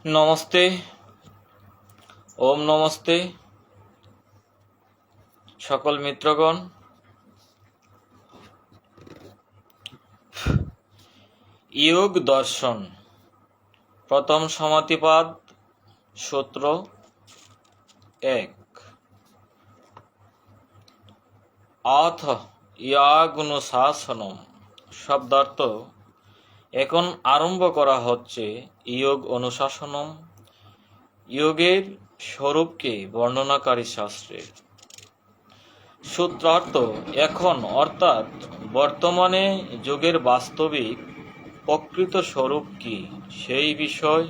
নমস্তে। ওম নমস্তে সকল মিত্রগণ। যোগ দর্শন প্রথম সমাধিপাদ সূত্র 1। অথ যোগানুশাসনম শব্দার্থ এখন আরম্ভ করা হচ্ছে যোগ অনুশাসনম, যোগের স্বরূপকে বর্ণনাকারী শাস্ত্রের। সূত্রার্থ এখন অর্থাৎ বর্তমানে যোগের বাস্তবিক প্রকৃত স্বরূপ কি সেই বিষয়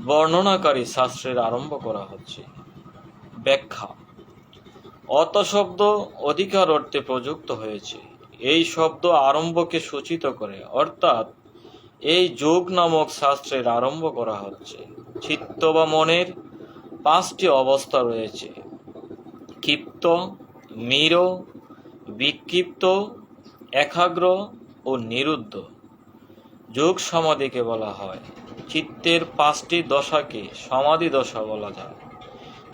বর্ণনাকারী শাস্ত্রের আরম্ভ করা হচ্ছে। ব্যাখ্যা। অত শব্দ অধিকার অর্থে প্রযুক্ত হয়েছে। এই শব্দ আরম্ভকে সূচিত করে, অর্থাৎ এই যোগ নামক শাস্ত্রের আরম্ভ করা হচ্ছে। চিত্ত বা মনের 5টি অবস্থা রয়েছে: ক্ষিপ্ত, মীর, বিক্ষিপ্ত, একাগ্র ও নিরুদ্ধ। যোগ সমাধিকে বলা হয়। চিত্তের 5টি দশাকে সমাধি দশা বলা যায়,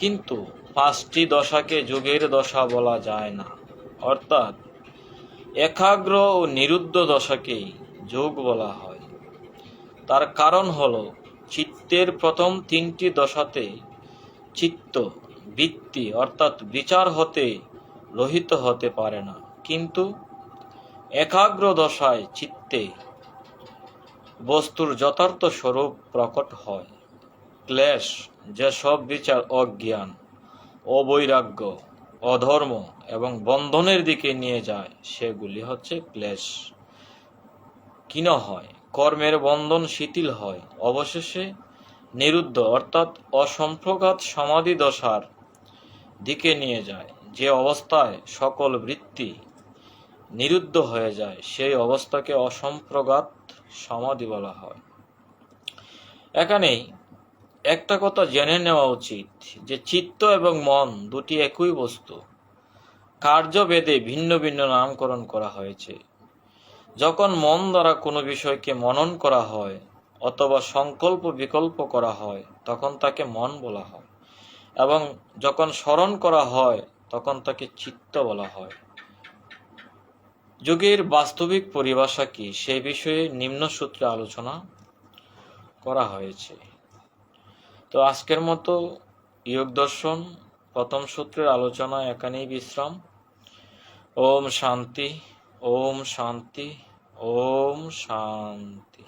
কিন্তু 5টি দশাকে যোগের দশা বলা যায় না, অর্থাৎ একাগ্র ও নিরুদ্ধ দশাকেই যোগ বলা হয়। তার কারণ হল চিত্তের প্রথম 3টি দশাতে চিত্ত বৃত্তি অর্থাৎ বিচার হতে রহিত হতে পারে না, কিন্তু একাগ্র দশায় চিত্তে বস্তুর যথার্থ স্বরূপ প্রকট হয়। ক্লেশ, যেসব বিচার অজ্ঞান, অবৈরাগ্য, অধর্ম এবং বন্ধনের দিকে নিয়ে যায়, সেগুলি হচ্ছে ক্লেশ। ক্ষীণ হয়, কর্মের বন্ধন শিথিল হয়, অবশেষে নিরুদ্ধ অর্থাৎ অসম্প্রজ্ঞাত সমাধি দশার দিকে নিয়ে যায়। যে অবস্থায় সকল বৃত্তি নিরুদ্ধ হয়ে যায়, সেই অবস্থাকে অসম্প্রজ্ঞাত সমাধি বলা হয়। এখানেই একটা কথা জেনে নেওয়া উচিত যে চিত্ত এবং মন দুটি একই বস্তু, কার্যভেদে ভিন্ন ভিন্ন নামকরণ করা হয়েছে। যখন মন দ্বারা কোনো বিষয়কে মনন করা হয় অথবা সংকল্প বিকল্প করা হয়, তখন তাকে মন বলা হয়, এবং যখন স্মরণ করা হয় তখন তাকে চিত্ত বলা হয়। যোগের বাস্তবিক পরিভাষা কি সেই বিষয়ে নিম্ন সূত্রে আলোচনা করা হয়েছে। তো আজকের মতো যোগ দর্শন প্রথম সূত্রের আলোচনা এখানেই বিশ্রাম। ওম শান্তি, ওম শান্তি, ওম শান্তি।